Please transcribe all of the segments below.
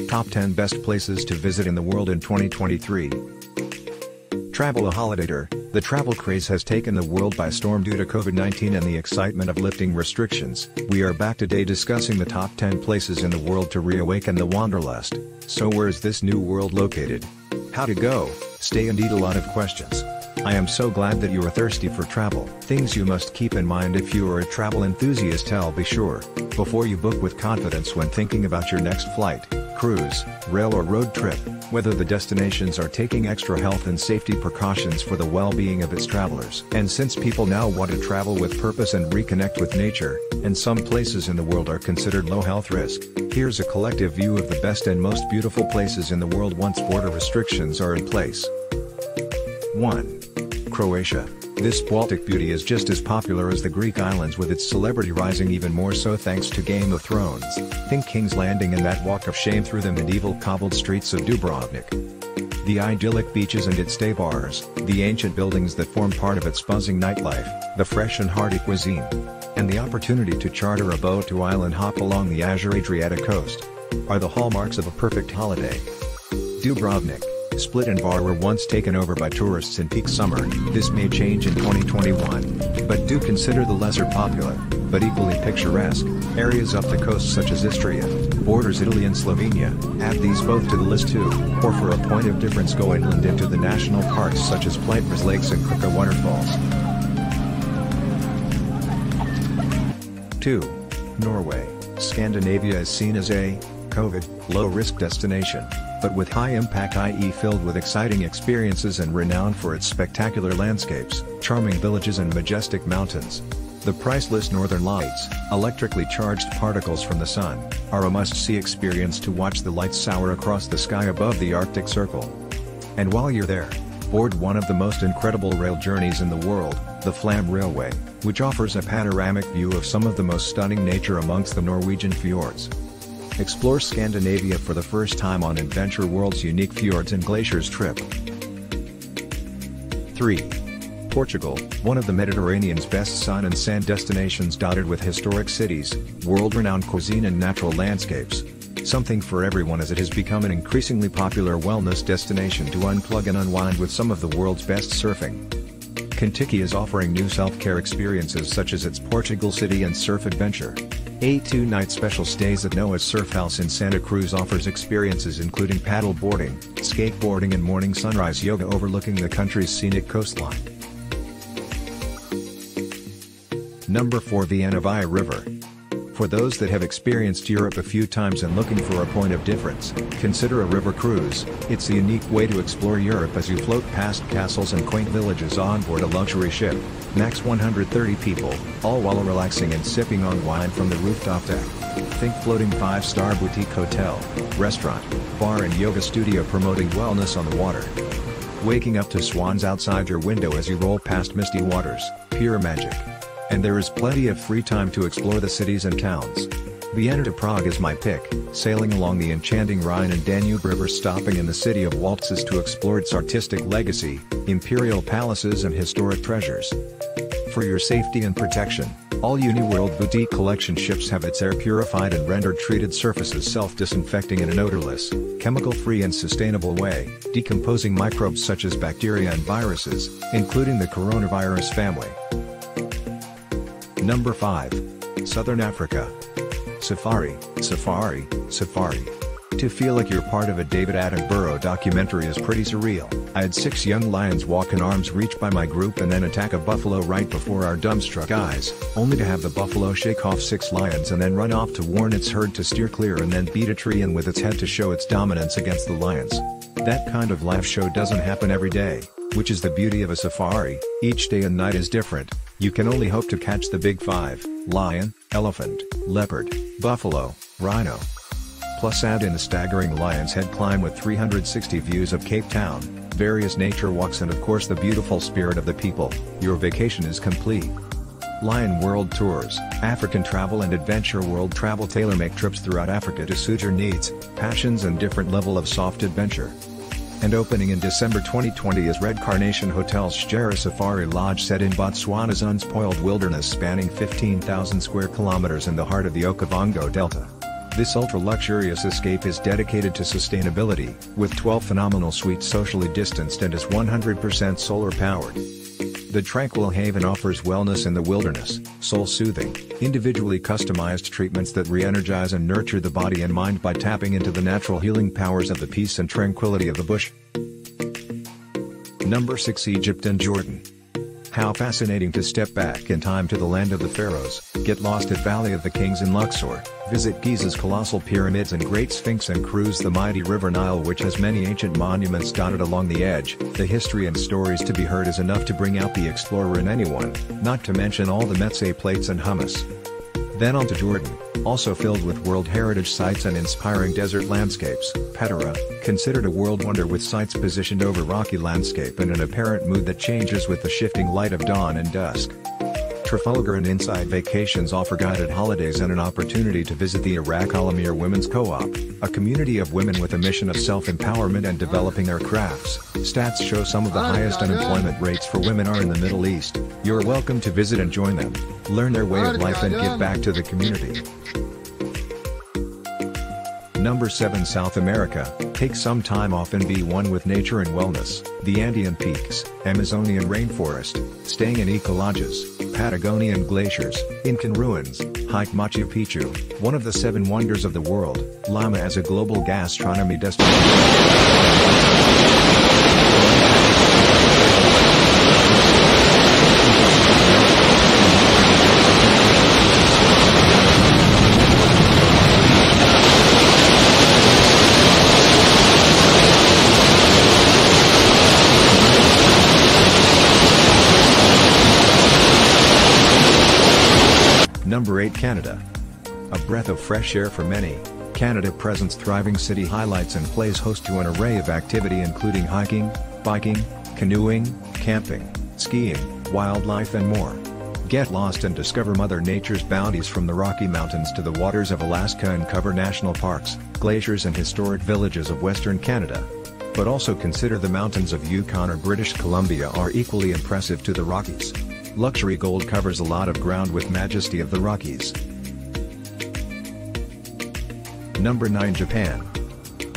Top 10 Best Places to Visit in the World in 2023. Travel Aholidaytor. The travel craze has taken the world by storm due to COVID-19 and the excitement of lifting restrictions. We are back today discussing the top 10 places in the world to reawaken the wanderlust. So where is this new world located? How to go, stay and eat? A lot of questions. I am so glad that you are thirsty for travel. Things you must keep in mind if you are a travel enthusiast. Be sure, before you book with confidence when thinking about your next flight, cruise, rail or road trip, whether the destinations are taking extra health and safety precautions for the well-being of its travelers. And since people now want to travel with purpose and reconnect with nature, and some places in the world are considered low health risk, here's a collective view of the best and most beautiful places in the world once border restrictions are in place. 1. Croatia. This Baltic beauty is just as popular as the Greek islands, with its celebrity rising even more so thanks to Game of Thrones. Think King's Landing and that walk of shame through the medieval cobbled streets of Dubrovnik. The idyllic beaches and its day bars, the ancient buildings that form part of its buzzing nightlife, the fresh and hearty cuisine, and the opportunity to charter a boat to island hop along the azure Adriatic coast are the hallmarks of a perfect holiday. Dubrovnik, Split and Var were once taken over by tourists in peak summer. This may change in 2021, but do consider the lesser popular, but equally picturesque, areas up the coast such as Istria, borders Italy and Slovenia. Add these both to the list too, or for a point of difference go inland into the national parks such as Plitvice Lakes and Krka waterfalls. 2. Norway. Scandinavia is seen as a COVID, low-risk destination, but with high impact, i.e. filled with exciting experiences and renowned for its spectacular landscapes, charming villages and majestic mountains. The priceless northern lights, electrically charged particles from the sun, are a must-see experience to watch the lights soar across the sky above the Arctic Circle. And while you're there, board one of the most incredible rail journeys in the world, the Flam Railway, which offers a panoramic view of some of the most stunning nature amongst the Norwegian fjords. Explore Scandinavia for the first time on Adventure World's unique fjords and glaciers trip. 3. Portugal, one of the Mediterranean's best sun and sand destinations, dotted with historic cities, world-renowned cuisine and natural landscapes. Something for everyone, as it has become an increasingly popular wellness destination to unplug and unwind with some of the world's best surfing. Kentucky is offering new self-care experiences such as its Portugal City and Surf Adventure. A 2-night special stays at Noah's Surf House in Santa Cruz offers experiences including paddle boarding, skateboarding and morning sunrise yoga overlooking the country's scenic coastline. Number 4. Vienna via river. For those that have experienced Europe a few times and looking for a point of difference, consider a river cruise. It's a unique way to explore Europe as you float past castles and quaint villages on board a luxury ship. Max 130 people, all while relaxing and sipping on wine from the rooftop deck. Think floating 5-star boutique hotel, restaurant, bar and yoga studio promoting wellness on the water. Waking up to swans outside your window as you roll past misty waters, pure magic. And there is plenty of free time to explore the cities and towns. Vienna to Prague is my pick, sailing along the enchanting Rhine and Danube rivers, stopping in the city of waltzes to explore its artistic legacy, imperial palaces and historic treasures. For your safety and protection, all Uniworld Boutique Collection ships have its air-purified and rendered treated surfaces self-disinfecting in an odorless, chemical-free and sustainable way, decomposing microbes such as bacteria and viruses, including the coronavirus family. Number 5. Southern Africa. Safari, safari, safari. To feel like you're part of a David Attenborough documentary is pretty surreal. I had 6 young lions walk in arm's reach by my group and then attack a buffalo right before our dumbstruck eyes, only to have the buffalo shake off 6 lions and then run off to warn its herd to steer clear and then beat a tree in with its head to show its dominance against the lions. That kind of live show doesn't happen every day, which is the beauty of a safari. Each day and night is different. You can only hope to catch the big 5: lion, elephant, leopard, buffalo, rhino. Plus add in the staggering lion's head climb with 360 views of Cape Town, various nature walks and of course the beautiful spirit of the people. Your vacation is complete. Lion World Tours, African Travel and Adventure World Travel tailor-make trips throughout Africa to suit your needs, passions and different level of soft adventure. And opening in December 2020 is Red Carnation Hotel's Shjera Safari Lodge, set in Botswana's unspoiled wilderness spanning 15,000 square kilometers in the heart of the Okavango Delta. This ultra-luxurious escape is dedicated to sustainability, with 12 phenomenal suites socially distanced and is 100% solar-powered. The Tranquil Haven offers wellness in the wilderness, soul-soothing, individually customized treatments that re-energize and nurture the body and mind by tapping into the natural healing powers of the peace and tranquility of the bush. Number 6. Egypt and Jordan. How fascinating to step back in time to the land of the pharaohs, get lost at Valley of the Kings in Luxor, visit Giza's colossal pyramids and Great Sphinx and cruise the mighty River Nile, which has many ancient monuments dotted along the edge. The history and stories to be heard is enough to bring out the explorer in anyone, not to mention all the meze plates and hummus. Then on to Jordan, also filled with World Heritage sites and inspiring desert landscapes. Petra, considered a world wonder with sites positioned over rocky landscape and an apparent mood that changes with the shifting light of dawn and dusk. Trafalgar and Inside Vacations offer guided holidays and an opportunity to visit the Iraq Al-Amir Women's Co-op, a community of women with a mission of self-empowerment and developing their crafts. Stats show some of the highest unemployment rates for women are in the Middle East. You're welcome to visit and join them, learn their way of life and give back to the community. Number 7. South America, take some time off and be one with nature and wellness. The Andean peaks, Amazonian rainforest, staying in eco-lodges, Patagonian glaciers, Incan ruins, hike Machu Picchu, one of the 7 wonders of the world. Lima as a global gastronomy destination. Number 8. Canada. A breath of fresh air for many, Canada presents thriving city highlights and plays host to an array of activity including hiking, biking, canoeing, camping, skiing, wildlife and more. Get lost and discover Mother Nature's bounties from the Rocky Mountains to the waters of Alaska and cover national parks, glaciers and historic villages of Western Canada. But also consider the mountains of Yukon or British Columbia are equally impressive to the Rockies. Luxury gold covers a lot of ground with majesty of the Rockies. Number 9. Japan.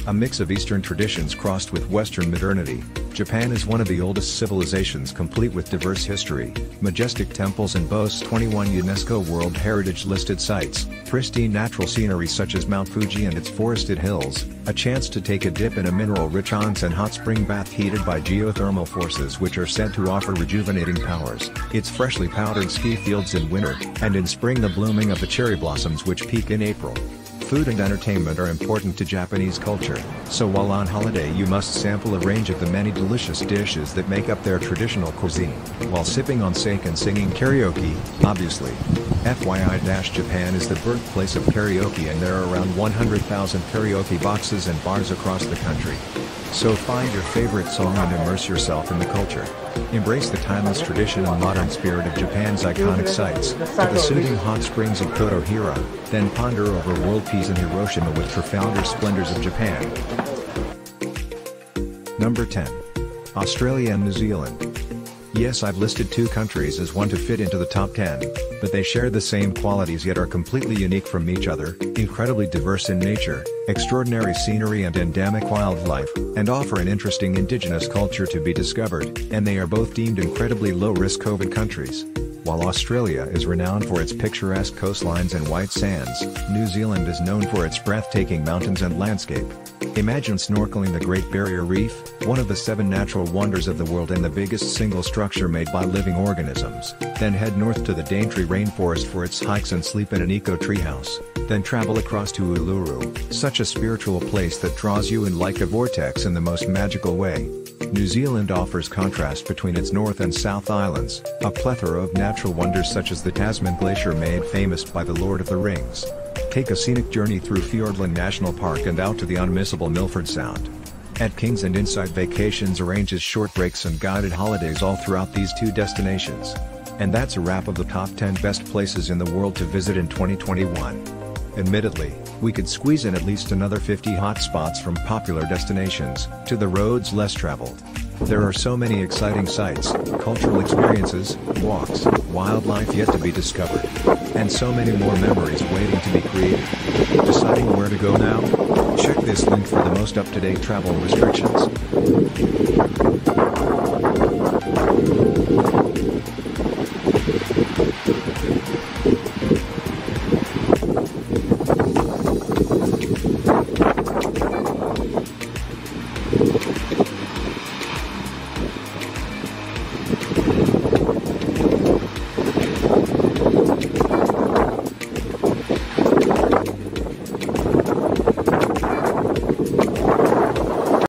A mix of Eastern traditions crossed with Western modernity, Japan is one of the oldest civilizations complete with diverse history, majestic temples and boasts 21 UNESCO World Heritage listed sites, pristine natural scenery such as Mount Fuji and its forested hills, a chance to take a dip in a mineral-rich onsen hot spring bath heated by geothermal forces which are said to offer rejuvenating powers, its freshly powdered ski fields in winter, and in spring the blooming of the cherry blossoms which peak in April. Food and entertainment are important to Japanese culture, so while on holiday you must sample a range of the many delicious dishes that make up their traditional cuisine, while sipping on sake and singing karaoke, obviously. FYI-Japan is the birthplace of karaoke and there are around 100,000 karaoke boxes and bars across the country. So find your favorite song and immerse yourself in the culture. Embrace the timeless tradition and modern spirit of Japan's iconic sites, at the soothing hot springs of Kotohira, then ponder over world peace in Hiroshima with Trafalgar splendors of Japan. Number 10. Australia and New Zealand. Yes, I've listed 2 countries as one to fit into the top 10, but they share the same qualities yet are completely unique from each other, incredibly diverse in nature, extraordinary scenery and endemic wildlife, and offer an interesting indigenous culture to be discovered, and they are both deemed incredibly low-risk COVID countries. While Australia is renowned for its picturesque coastlines and white sands, New Zealand is known for its breathtaking mountains and landscape. Imagine snorkeling the Great Barrier Reef, one of the 7 natural wonders of the world and the biggest single structure made by living organisms. Then head north to the Daintree Rainforest for its hikes and sleep in an eco treehouse. Then travel across to Uluru, such a spiritual place that draws you in like a vortex in the most magical way. New Zealand offers contrast between its North and South Islands, a plethora of natural wonders such as the Tasman Glacier made famous by The Lord of the Rings. Take a scenic journey through Fiordland National Park and out to the unmissable Milford Sound. At Kings and Inside Vacations arranges short breaks and guided holidays all throughout these 2 destinations. And that's a wrap of the top 10 best places in the world to visit in 2021. Admittedly, we could squeeze in at least another 50 hot spots from popular destinations, to the roads less traveled. There are so many exciting sights, cultural experiences, walks, wildlife yet to be discovered, and so many more memories waiting to be created. Deciding where to go now? Check this link for the most up-to-date travel restrictions.